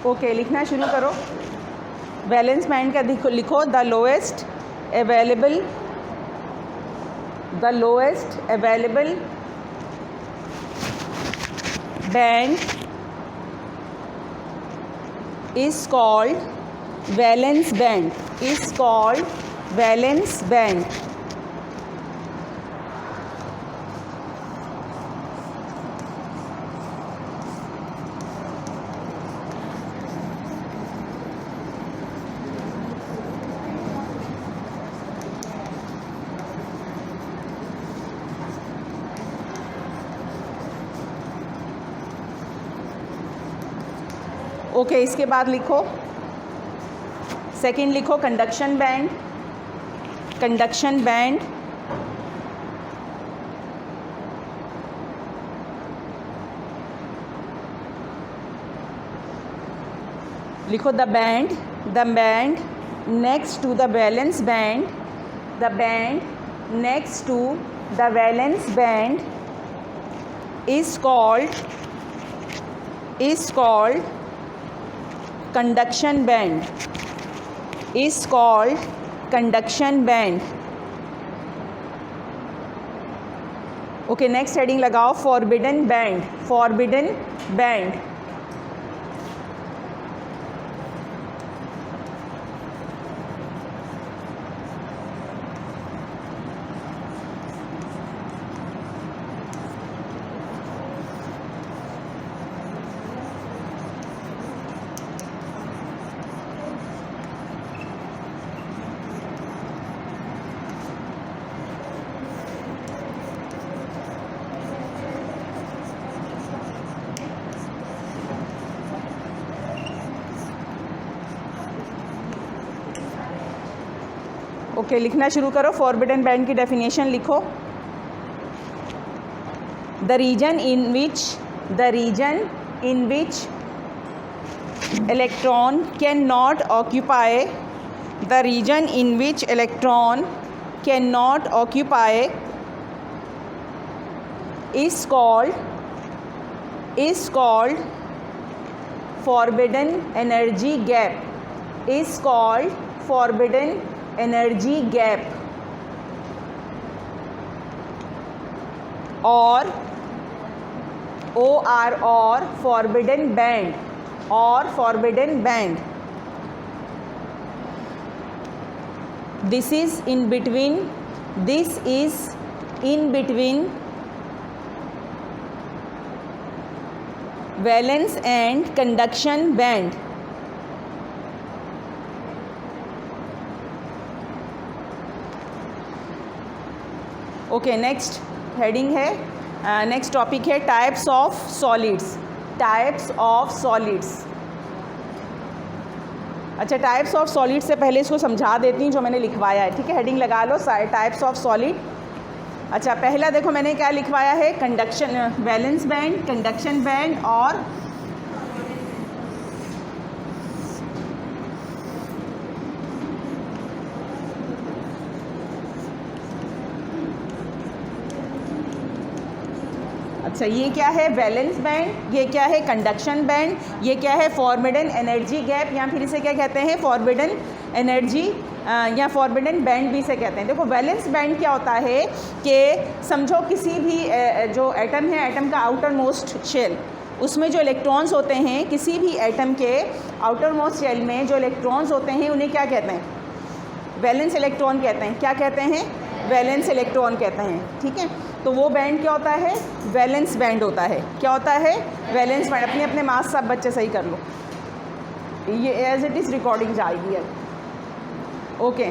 Okay, लिखना शुरू करो। वैलेंस बैंड का लिखो the lowest available band is called valence band। Okay, इसके बाद लिखो सेकंड, लिखो कंडक्शन बैंड। लिखो the band next to the valence band is called conduction band। Okay, next heading लगाओ फॉरबिडन बैंड। ओके, लिखना शुरू करो। फॉरबिडन बैंड की डेफिनेशन लिखो। The region in which electron can not occupy is called forbidden energy gap or forbidden band। This is in between valence and conduction band। Okay, next heading है, next topic है types of solids. अच्छा, types of solid से पहले इसको समझा देती हूँ जो मैंने लिखवाया है, ठीक है। हेडिंग लगा लो टाइप्स ऑफ सॉलिड। अच्छा, पहला देखो मैंने क्या लिखवाया है, वैलेंस बैंड, कंडक्शन बैंड और अच्छा, ये क्या है वैलेंस बैंड, ये क्या है कंडक्शन बैंड, ये क्या है फॉरबिडन एनर्जी गैप, या फिर इसे क्या कहते हैं फॉरबिडन एनर्जी या फॉरबिडन बैंड भी इसे कहते हैं। देखो वैलेंस बैंड क्या होता है कि समझो किसी भी जो एटम है, एटम का आउटर मोस्ट शेल, उसमें जो इलेक्ट्रॉन्स होते हैं, किसी भी एटम के आउटर मोस्ट शेल में जो इलेक्ट्रॉन्स होते हैं उन्हें क्या कहते हैं, वैलेंस इलेक्ट्रॉन कहते हैं। क्या कहते हैं, वैलेंस इलेक्ट्रॉन कहते हैं, ठीक है। तो वो बैंड क्या होता है, वैलेंस बैंड होता है। क्या होता है, वैलेंस बैंड। अपने मार्क्स सब बच्चे सही कर लो, ये एज इट इज़ रिकॉर्डिंग जाएगी अब। ओके,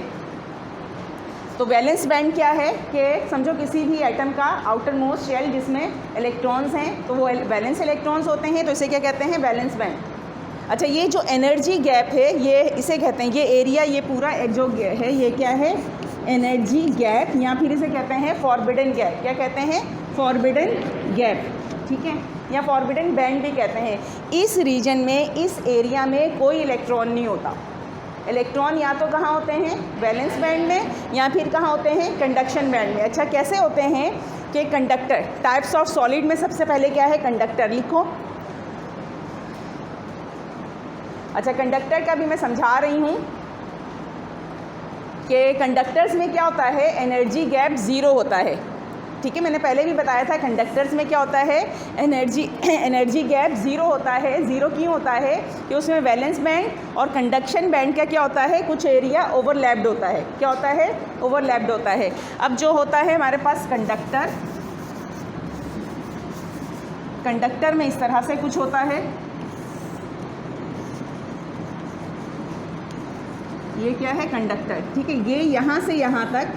तो वैलेंस बैंड क्या है कि समझो किसी भी एटम का आउटर मोस्ट शेल जिसमें इलेक्ट्रॉन्स हैं, तो वो वैलेंस इलेक्ट्रॉन्स होते हैं, तो इसे क्या कहते हैं, वैलेंस बैंड। अच्छा, ये जो एनर्जी गैप है, ये इसे कहते हैं, ये एरिया, ये पूरा जो है, ये क्या है, एनर्जी गैप, या फिर इसे कहते हैं फॉरबिडन गैप। क्या कहते हैं, फॉरबिडन गैप, ठीक है, या फॉरबिडन बैंड भी कहते हैं। इस रीजन में, इस एरिया में कोई इलेक्ट्रॉन नहीं होता। इलेक्ट्रॉन या तो कहाँ होते हैं, वैलेंस बैंड में, या फिर कहाँ होते हैं, कंडक्शन बैंड में। अच्छा, कैसे होते हैं कि कंडक्टर, टाइप्स ऑफ सॉलिड में सबसे पहले क्या है, कंडक्टर। लिखो अच्छा, कंडक्टर का भी मैं समझा रही हूँ कि कंडक्टर्स में क्या होता है, एनर्जी गैप ज़ीरो होता है। ठीक है, मैंने पहले भी बताया था कंडक्टर्स में क्या होता है, एनर्जी गैप ज़ीरो होता है। ज़ीरो क्यों होता है कि उसमें वैलेंस बैंड और कंडक्शन बैंड का क्या होता है, कुछ एरिया ओवरलैप्ड होता है। क्या होता है, ओवरलैप्ड होता है। अब जो होता है हमारे पास कंडक्टर में इस तरह से कुछ होता है। ये क्या है, कंडक्टर। ठीक है, ये यहाँ से यहाँ तक,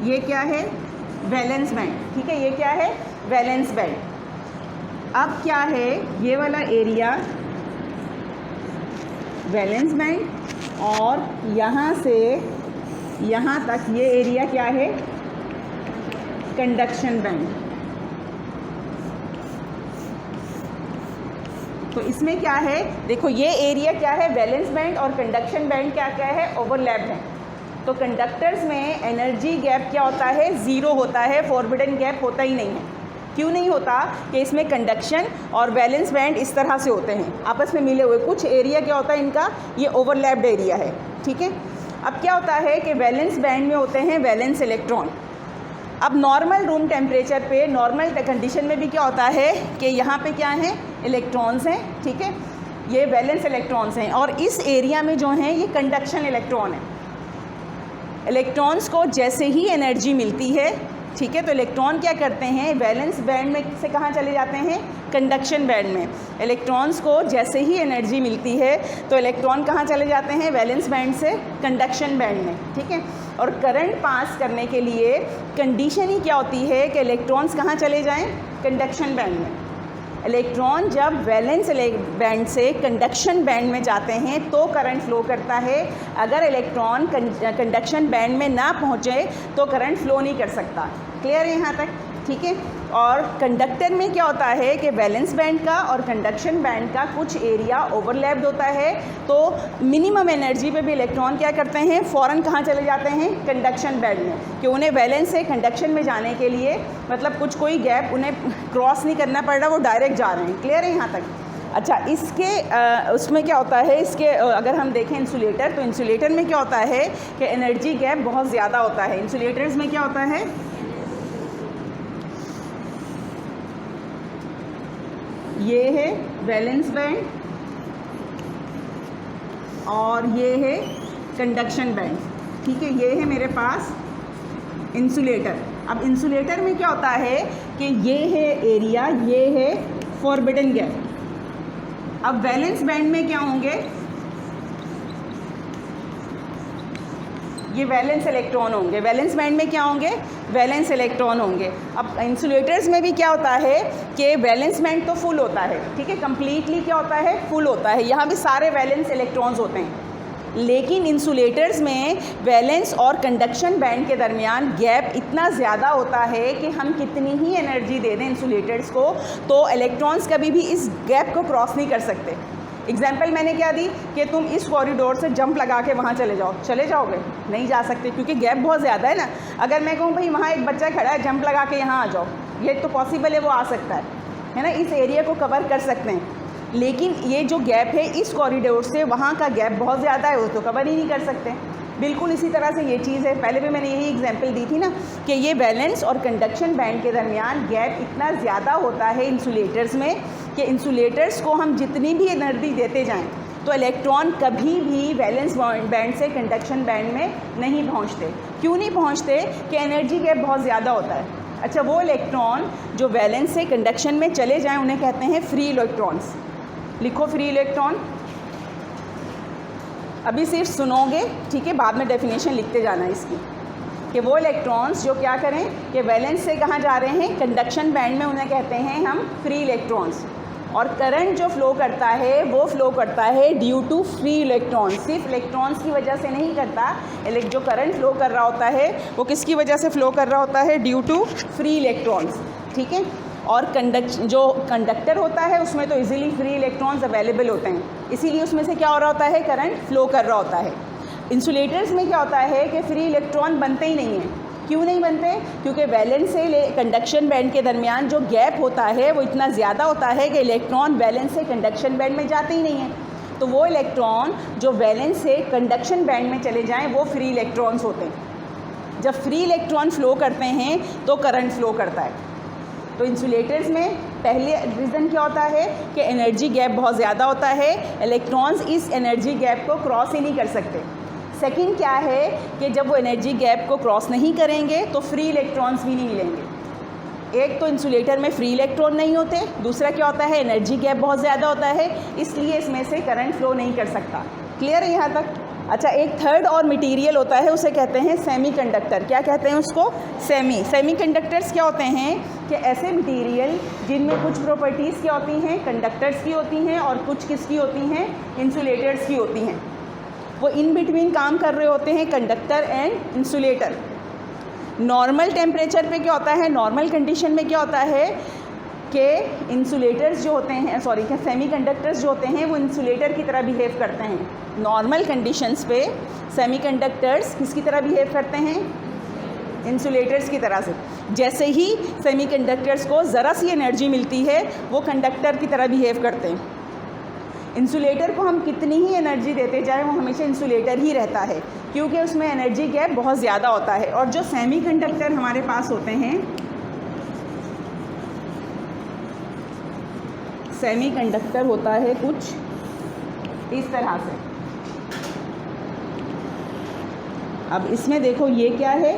ये क्या है, वैलेंस बैंड। ठीक है, ये क्या है, वैलेंस बैंड। अब क्या है, ये वाला एरिया वैलेंस बैंड और यहाँ से यहाँ तक ये एरिया क्या है, कंडक्शन बैंड। तो इसमें क्या है, देखो ये एरिया क्या है, वैलेंस बैंड और कंडक्शन बैंड क्या क्या है, ओवरलैप्ड है। तो कंडक्टर्स में एनर्जी गैप क्या होता है, ज़ीरो होता है, फॉरबिडन गैप होता ही नहीं है। क्यों नहीं होता कि इसमें कंडक्शन और वैलेंस बैंड इस तरह से होते हैं, आपस में मिले हुए। कुछ एरिया क्या होता है इनका, ये ओवरलैप्ड एरिया है। ठीक है, अब क्या होता है कि वैलेंस बैंड में होते हैं वैलेंस इलेक्ट्रॉन। अब नॉर्मल रूम टेम्परेचर पे, नॉर्मल कंडीशन में भी क्या होता है कि यहाँ पे क्या है, इलेक्ट्रॉन्स हैं। ठीक है, ये वैलेंस इलेक्ट्रॉन्स हैं और इस एरिया में जो हैं ये कंडक्शन इलेक्ट्रॉन है। इलेक्ट्रॉन्स को जैसे ही एनर्जी मिलती है, ठीक है, तो इलेक्ट्रॉन क्या करते हैं, वैलेंस बैंड में से कहाँ चले जाते हैं, कंडक्शन बैंड में। इलेक्ट्रॉन्स को जैसे ही एनर्जी मिलती है तो इलेक्ट्रॉन कहाँ चले जाते हैं, वैलेंस बैंड से कंडक्शन बैंड में। ठीक है, और करंट पास करने के लिए कंडीशन ही क्या होती है कि इलेक्ट्रॉन्स कहाँ चले जाएं, कंडक्शन बैंड में। इलेक्ट्रॉन जब वैलेंस बैंड से कंडक्शन बैंड में जाते हैं तो करंट फ्लो करता है। अगर इलेक्ट्रॉन कंडक्शन बैंड में ना पहुँचे तो करंट फ्लो नहीं कर सकता। क्लियर है यहाँ तक? ठीक है, और कंडक्टर में क्या होता है कि वैलेंस बैंड का और कंडक्शन बैंड का कुछ एरिया ओवरलैप्ड होता है, तो मिनिमम एनर्जी पे भी इलेक्ट्रॉन क्या करते हैं, फ़ौरन कहाँ चले जाते हैं, कंडक्शन बैंड में, कि उन्हें वैलेंस से कंडक्शन में जाने के लिए मतलब कुछ कोई गैप उन्हें क्रॉस नहीं करना पड़ रहा, वो डायरेक्ट जा रहे हैं। क्लियर है यहाँ तक? अच्छा, इसके उसमें क्या होता है, इसके अगर हम देखें इंसुलेटर, तो इंसुलेटर में क्या होता है कि एनर्जी गैप बहुत ज़्यादा होता है। इंसुलेटर्स में क्या होता है, ये है वैलेंस बैंड और ये है कंडक्शन बैंड। ठीक है, ये है मेरे पास इंसुलेटर। अब इंसुलेटर में क्या होता है कि ये है एरिया, ये है फॉरबिडन गैप। अब वैलेंस बैंड में क्या होंगे, ये वैलेंस इलेक्ट्रॉन होंगे। वैलेंस बैंड में क्या होंगे, वैलेंस इलेक्ट्रॉन होंगे। अब इंसुलेटर्स में भी क्या होता है कि वैलेंस बैंड तो फुल होता है, ठीक है, कम्प्लीटली क्या होता है, फुल होता है, यहाँ भी सारे वैलेंस इलेक्ट्रॉन्स होते हैं। लेकिन इंसुलेटर्स में वैलेंस और कंडक्शन बैंड के दरमियान गैप इतना ज़्यादा होता है कि हम कितनी ही एनर्जी दे दें इंसुलेटर्स को तो इलेक्ट्रॉन्स कभी भी इस गैप को क्रॉस नहीं कर सकते। एग्जाम्पल मैंने क्या दी कि तुम इस कॉरिडोर से जंप लगा के वहाँ चले जाओ, चले जाओगे? नहीं जा सकते, क्योंकि गैप बहुत ज़्यादा है ना। अगर मैं कहूँ भाई वहाँ एक बच्चा खड़ा है, जंप लगा के यहाँ आ जाओ, ये तो पॉसिबल है, वो आ सकता है ना, इस एरिया को कवर कर सकते हैं। लेकिन ये जो गैप है इस कॉरिडोर से वहाँ का गैप बहुत ज़्यादा है, वो तो कवर ही नहीं कर सकते। बिल्कुल इसी तरह से ये चीज़ है, पहले भी मैंने यही एग्जांपल दी थी ना कि ये वैलेंस और कंडक्शन बैंड के दरमियान गैप इतना ज़्यादा होता है इंसुलेटर्स में कि इंसुलेटर्स को हम जितनी भी एनर्जी देते जाएं तो इलेक्ट्रॉन कभी भी वैलेंस बैंड से कंडक्शन बैंड में नहीं पहुँचते। क्यों नहीं पहुँचते? कि एनर्जी गैप बहुत ज़्यादा होता है। अच्छा, वो इलेक्ट्रॉन जो वैलेंस से कंडक्शन में चले जाएँ उन्हें कहते हैं फ्री इलेक्ट्रॉन्स। लिखो फ्री इलेक्ट्रॉन। अभी सिर्फ सुनोगे, ठीक है, बाद में डेफिनेशन लिखते जाना इसकी, कि वो इलेक्ट्रॉन्स जो क्या करें कि वैलेंस से कहाँ जा रहे हैं, कंडक्शन बैंड में, उन्हें कहते हैं हम फ्री इलेक्ट्रॉन्स। और करंट जो फ्लो करता है वो फ्लो करता है ड्यू टू फ्री इलेक्ट्रॉन्स। सिर्फ इलेक्ट्रॉन्स की वजह से नहीं करता, जो करंट फ्लो कर रहा होता है वो किसकी वजह से फ्लो कर रहा होता है, ड्यू टू फ्री इलेक्ट्रॉन्स। ठीक है, और जो कंडक्टर होता है उसमें तो इजीली फ्री इलेक्ट्रॉन्स अवेलेबल होते हैं, इसीलिए उसमें से क्या हो रहा होता है, करंट फ्लो कर रहा होता है। इंसुलेटर्स में क्या होता है कि फ्री इलेक्ट्रॉन बनते ही नहीं हैं, क्यों नहीं बनते? क्योंकि वैलेंस से कंडक्शन बैंड के दरमियान जो गैप होता है वो इतना ज़्यादा होता है कि इलेक्ट्रॉन वैलेंस से कंडक्शन बैंड में जाते ही नहीं है। तो वो इलेक्ट्रॉन जो वैलेंस से कंडक्शन बैंड में चले जाएं वो फ्री इलेक्ट्रॉन्स होते हैं। जब फ्री इलेक्ट्रॉन फ्लो करते हैं तो करंट फ्लो करता है। तो इंसुलेटर्स में पहले रीज़न क्या होता है कि एनर्जी गैप बहुत ज़्यादा होता है, इलेक्ट्रॉन्स इस एनर्जी गैप को क्रॉस ही नहीं कर सकते। सेकंड क्या है कि जब वो एनर्जी गैप को क्रॉस नहीं करेंगे तो फ्री इलेक्ट्रॉन्स भी नहीं मिलेंगे। एक तो इंसुलेटर में फ्री इलेक्ट्रॉन नहीं होते, दूसरा क्या होता है एनर्जी गैप बहुत ज़्यादा होता है, इसलिए इसमें से करंट फ्लो नहीं कर सकता। क्लियर है यहाँ तक? अच्छा, एक थर्ड और मटेरियल होता है, उसे कहते हैं सेमीकंडक्टर। क्या कहते हैं उसको? सेमीकंडक्टर्स क्या होते हैं कि ऐसे मटेरियल जिनमें कुछ प्रॉपर्टीज़ क्या होती हैं, कंडक्टर्स की होती हैं और कुछ किसकी होती हैं, इंसुलेटर्स की होती हैं। वो इन बिटवीन काम कर रहे होते हैं, conductor and insulator. Normal temperature पे क्या होता है, नॉर्मल कंडीशन में क्या होता है कि इंसुलेटर्स जो होते हैं, सॉरी क्या सेमीकंडक्टर्स जो होते हैं वो इंसुलेटर की तरह बिहेव करते हैं। नॉर्मल कंडीशंस पे सेमीकंडक्टर्स किसकी तरह बिहेव करते हैं, इंसुलेटर्स की तरह से। जैसे ही सेमीकंडक्टर्स को ज़रा सी एनर्जी मिलती है वो कंडक्टर की तरह बिहेव करते हैं। इंसुलेटर को हम कितनी ही एनर्जी देते जाए वो हमेशा इंसुलेटर ही रहता है, क्योंकि उसमें एनर्जी गैप बहुत ज़्यादा होता है। और जो सेमीकंडक्टर हमारे पास होते हैं, सेमीकंडक्टर होता है कुछ इस तरह से। अब इसमें देखो ये क्या है,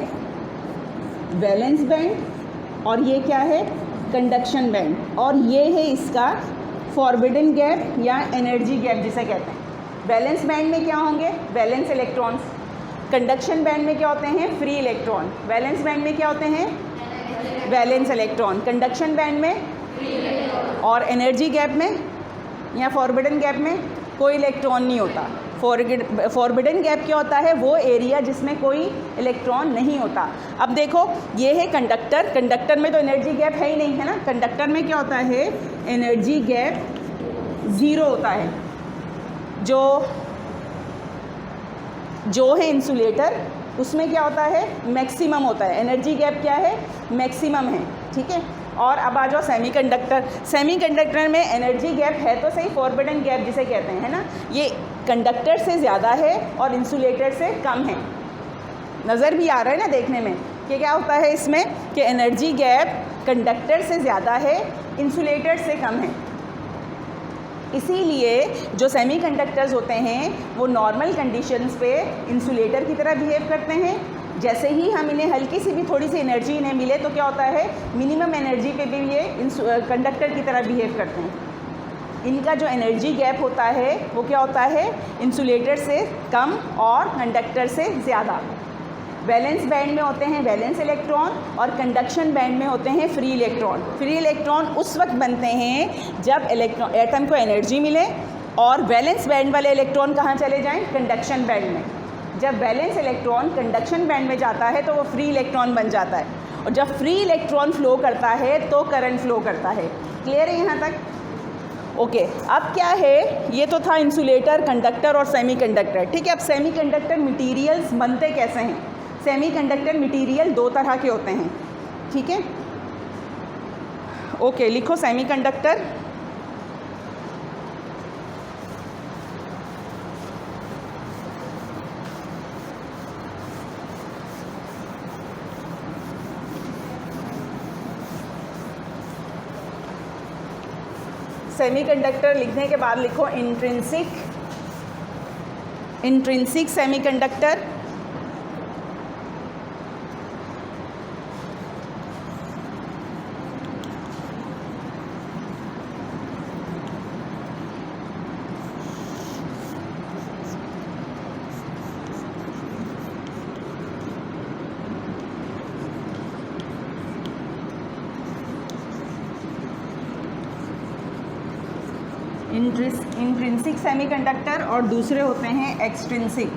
वैलेंस बैंड, और ये क्या है, कंडक्शन बैंड, और ये है इसका फॉरबिडन गैप या एनर्जी गैप जिसे कहते हैं। वैलेंस बैंड में क्या होंगे, वैलेंस इलेक्ट्रॉन्स। कंडक्शन बैंड में क्या होते हैं, फ्री इलेक्ट्रॉन। वैलेंस बैंड में क्या होते हैं, वैलेंस इलेक्ट्रॉन। कंडक्शन बैंड में और एनर्जी गैप में या फॉरबिडन गैप में कोई इलेक्ट्रॉन नहीं होता। फॉरबिडन गैप क्या होता है, वो एरिया जिसमें कोई इलेक्ट्रॉन नहीं होता। अब देखो ये है कंडक्टर, कंडक्टर में तो एनर्जी गैप है ही नहीं, है ना। कंडक्टर में क्या होता है, एनर्जी गैप ज़ीरो होता है। जो है इंसुलेटर उसमें क्या होता है, मैक्सिमम होता है। एनर्जी गैप क्या है, मैक्सिमम है, ठीक है। और अब आ जाओ सेमीकंडक्टर। सेमीकंडक्टर में एनर्जी गैप है तो सही, फॉरबिडन गैप जिसे कहते हैं, है ना। ये कंडक्टर से ज़्यादा है और इंसुलेटर से कम है। नज़र भी आ रहा है ना देखने में कि क्या होता है इसमें कि एनर्जी गैप कंडक्टर से ज़्यादा है, इंसुलेटर से कम है। इसीलिए जो सेमीकंडक्टर्स होते हैं वो नॉर्मल कंडीशंस पे इंसुलेटर की तरह बिहेव करते हैं। जैसे ही हम इन्हें हल्की सी भी थोड़ी सी एनर्जी इन्हें मिले तो क्या होता है, मिनिमम एनर्जी पे भी ये कंडक्टर की तरह बिहेव करते हैं। इनका जो एनर्जी गैप होता है वो क्या होता है, इंसुलेटर से कम और कंडक्टर से ज़्यादा। वैलेंस बैंड में होते हैं वैलेंस इलेक्ट्रॉन और कंडक्शन बैंड में होते हैं फ्री इलेक्ट्रॉन। फ्री इलेक्ट्रॉन उस वक्त बनते हैं जब एटम को एनर्जी मिले और वैलेंस बैंड वाले इलेक्ट्रॉन कहाँ चले जाएं, कंडक्शन बैंड में। जब वैलेंस इलेक्ट्रॉन कंडक्शन बैंड में जाता है तो वो फ्री इलेक्ट्रॉन बन जाता है, और जब फ्री इलेक्ट्रॉन फ्लो करता है तो करंट फ्लो करता है। क्लियर है यहाँ तक? ओके, अब क्या है, ये तो था इंसुलेटर, कंडक्टर और सेमीकंडक्टर, ठीक है। अब सेमीकंडक्टर मटेरियल्स बनते कैसे हैं। सेमीकंडक्टर मटेरियल दो तरह के होते हैं, ठीक है। ओके, लिखो सेमीकंडक्टर। सेमीकंडक्टर लिखने के बाद लिखो इंट्रिंसिक सेमीकंडक्टर। इंट्रिंसिक सेमीकंडक्टर और दूसरे होते हैं extrinsic.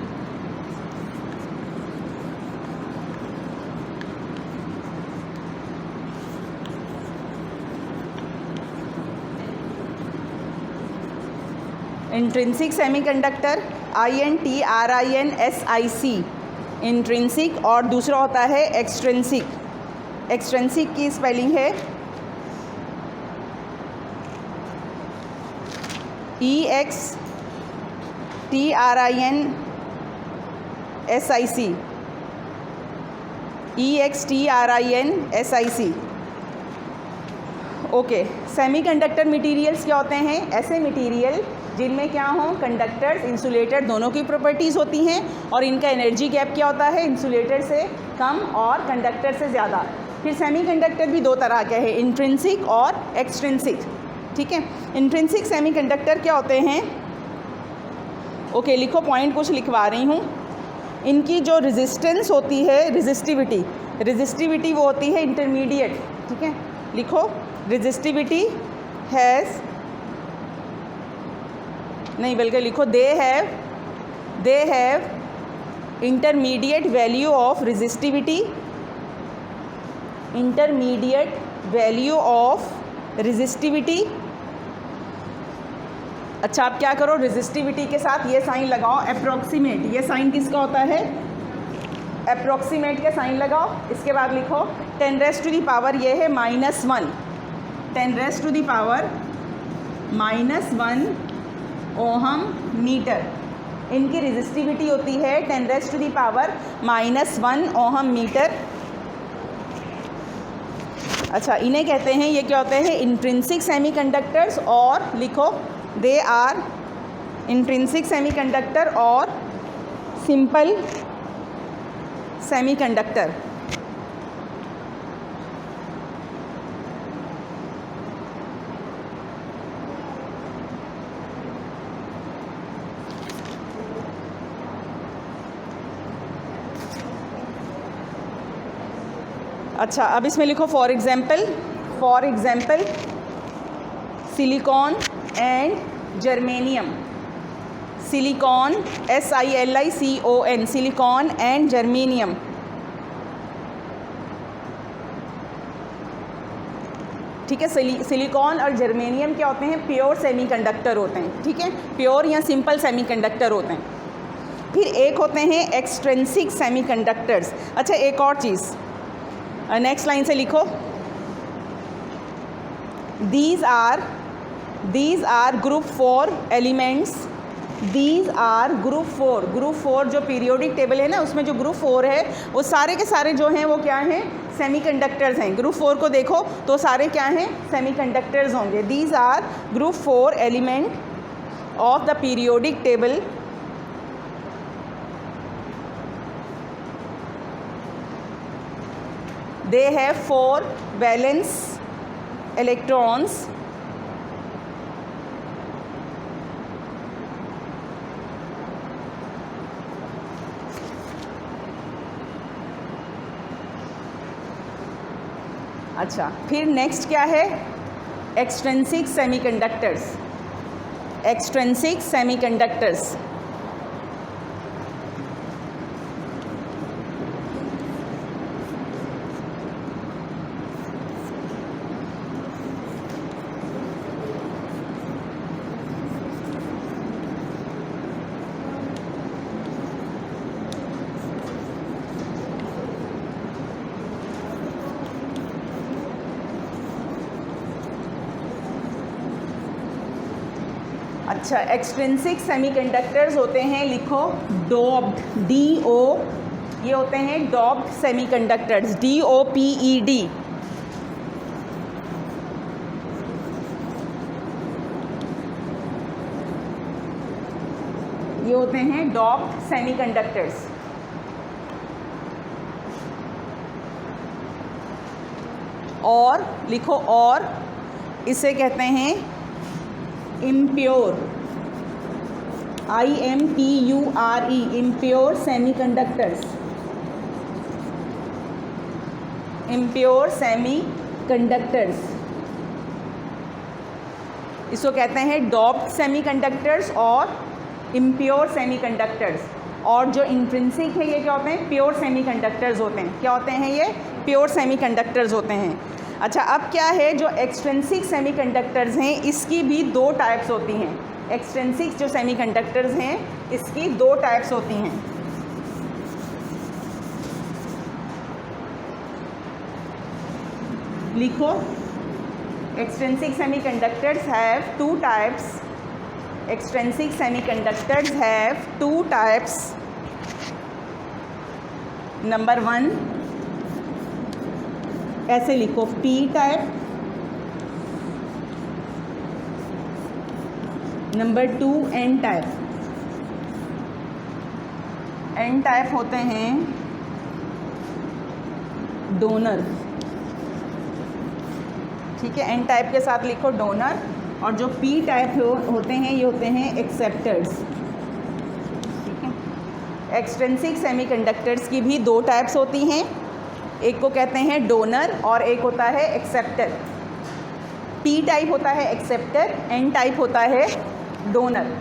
Intrinsic semiconductor INTRINSIC intrinsic, और दूसरा होता है एक्सट्रिंसिक। एक्सट्रिंसिक की स्पेलिंग है EXTRINSIC, EXTRINSIC। Okay, semiconductor materials क्या होते हैं? ऐसे मटेरियल जिनमें क्या हो, कंडक्टर्स इंसुलेटर दोनों की प्रॉपर्टीज़ होती हैं, और इनका एनर्जी गैप क्या होता है? इंसुलेटर से कम और कंडक्टर से ज़्यादा। फिर सेमीकंडक्टर भी दो तरह के हैं, इंट्रिंसिक और एक्सट्रिंसिक। ठीक है, इंट्रिंसिक सेमीकंडक्टर क्या होते हैं? ओके, लिखो, पॉइंट कुछ लिखवा रही हूँ। इनकी जो रेजिस्टेंस होती है, रेजिस्टिविटी वो होती है इंटरमीडिएट। ठीक है, लिखो, रेजिस्टिविटी हैज़, नहीं बल्कि लिखो they have intermediate value of resistivity, intermediate value of resistivity. अच्छा, आप क्या करो, रेजिस्टिविटी के साथ ये साइन लगाओ, अप्रॉक्सीमेट। ये साइन किसका होता है? अप्रॉक्सीमेट के साइन लगाओ। इसके बाद लिखो 10 रेज़ टू दी पावर, ये है -1, 10 raise to the power -1 ohm metre. इनकी रेजिस्टिविटी होती है 10 raise to the power -1 ohm metre. अच्छा, इन्हें कहते हैं, ये क्या होते हैं? इंट्रिंसिक सेमीकंडक्टर्स, और लिखो दे आर इंट्रिंसिक सेमीकंडक्टर और सिंपल सेमीकंडक्टर। अच्छा, अब इसमें लिखो for example silicon and germanium. Silicon SILICON, silicon and germanium. ठीक है, सिलिकॉन और जर्मेनियम क्या होते हैं? प्योर सेमीकंडक्टर होते हैं। ठीक है, प्योर या सिंपल सेमीकंडक्टर होते हैं। फिर एक होते हैं एक्सट्रिंसिक सेमीकंडक्टर्स। अच्छा, एक और चीज़, नेक्स्ट लाइन से लिखो, these are group 4 elements. These are group 4 जो पीरियोडिक टेबल है ना, उसमें जो ग्रुप 4 है वो सारे के सारे जो हैं वो क्या हैं? सेमीकंडक्टर्स हैं। ग्रुप 4 को देखो तो सारे क्या हैं? सेमीकंडक्टर्स होंगे। These are group 4 element of the periodic table. They have 4 valence electrons. अच्छा, फिर नेक्स्ट क्या है? Extrinsic semiconductors. अच्छा, एक्सट्रिंसिक सेमीकंडक्टर्स होते हैं, लिखो डोप्ड, DO, ये होते हैं डोप्ड सेमीकंडक्टर्स, DOPED। ये होते हैं डोप्ड सेमीकंडक्टर्स। और लिखो, और इसे कहते हैं impure, IMPURE, impure semiconductors. Impure semiconductors, इसको कहते हैं डोप्ड सेमीकंडक्टर्स और इम्प्योर सेमीकंडक्टर्स। और जो इंट्रिंसिक है ये क्या होते हैं? प्योर सेमीकंडक्टर्स होते हैं। क्या होते हैं ये? प्योर सेमीकंडक्टर्स होते हैं। अच्छा, अब क्या है, जो एक्सट्रिंसिक सेमीकंडक्टर्स हैं इसकी भी 2 टाइप्स होती हैं। एक्सट्रिंसिक जो सेमीकंडक्टर्स हैं इसकी 2 टाइप्स होती हैं। लिखो, extrinsic semiconductors have two types. Extrinsic semiconductors have two types. Number 1 ऐसे लिखो, P type. Number 2 N type. N type होते हैं डोनर. ठीक है, N टाइप के साथ लिखो डोनर. और जो P टाइप होते हैं ये होते हैं एक्सेप्टर्स. ठीक है, एक्सट्रिंसिक सेमीकंडक्टर्स की भी 2 टाइप्स होती हैं. एक को कहते हैं डोनर और एक होता है एक्सेप्टर. P टाइप होता है एक्सेप्टर, N टाइप होता है डोनर.